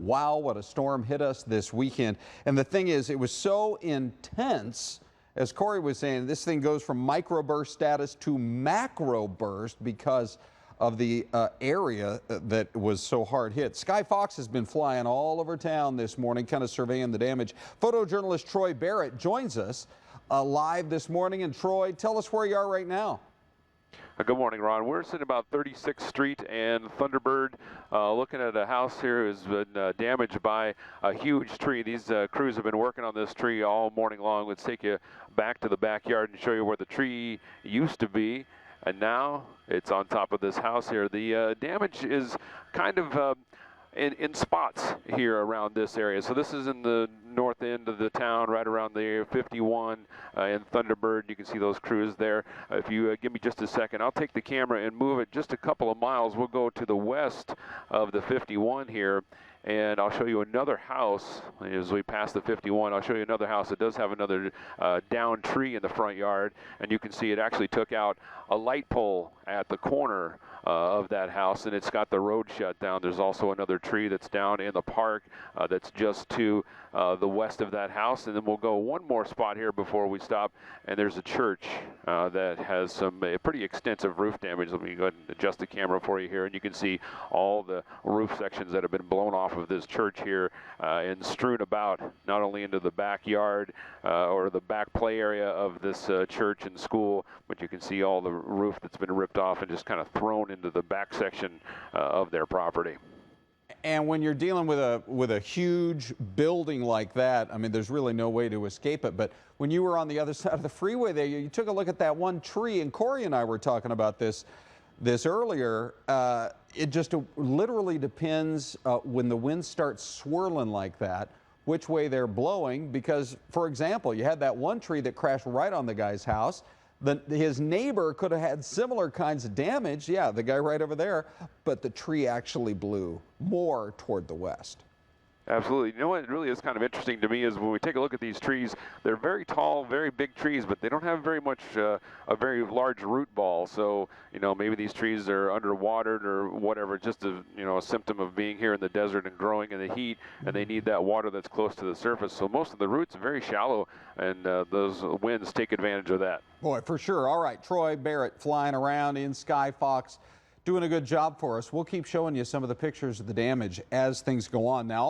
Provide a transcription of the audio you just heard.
wow, what a storm hit us this weekend. And the thing is, it was so intense, as Corey was saying, this thing goes from microburst status to macroburst because of the area that was so hard hit. Sky Fox has been flying all over town this morning, kind of surveying the damage. Photojournalist Troy Barrett joins us live this morning. And Troy, tell us where you are right now. Good morning, Ron. We're sitting about 36th Street and Thunderbird, looking at a house here has been damaged by a huge tree. These crews have been working on this tree all morning long. Let's take you back to the backyard and show you where the tree used to be. And now it's on top of this house here. The damage is kind of in spots here around this area. So this is in the north end of the town, right around the 51 in Thunderbird. You can see those crews there. If you give me just a second, I'll take the camera and move it just a couple of miles. We'll go to the west of the 51 here, and I'll show you another house as we pass the 51. I'll show you another house that does have another downed tree in the front yard, and you can see it actually took out a light pole at the corner of that house, and it's got the road shut down. There's also another tree that's down in the park that's just to the west of that house. And then we'll go one more spot here before we stop, and there's a church that has some pretty extensive roof damage. Let me go ahead and adjust the camera for you here, and you can see all the roof sections that have been blown off of this church here and strewn about, not only into the backyard or the back play area of this church and school, but you can see all the roof that's been ripped off and just kind of thrown into the back section of their property. And when you're dealing with a huge building like that, I mean, there's really no way to escape it. But when you were on the other side of the freeway there, you took a look at that one tree, and Corey and I were talking about this earlier. It just literally depends when the wind starts swirling like that, which way they're blowing. Because, for example, you had that one tree that crashed right on the guy's house. His neighbor could have had similar kinds of damage. Yeah, the guy right over there, but the tree actually blew more toward the west. Absolutely. You know what really is kind of interesting to me is when we take a look at these trees, they're very tall, very big trees, but they don't have very much a very large root ball. So, you know, maybe these trees are underwatered or whatever, just a symptom of being here in the desert and growing in the heat, and they need that water that's close to the surface. So most of the roots are very shallow, and those winds take advantage of that. Boy, for sure. All right, Troy Barrett flying around in Sky Fox, doing a good job for us. We'll keep showing you some of the pictures of the damage as things go on now.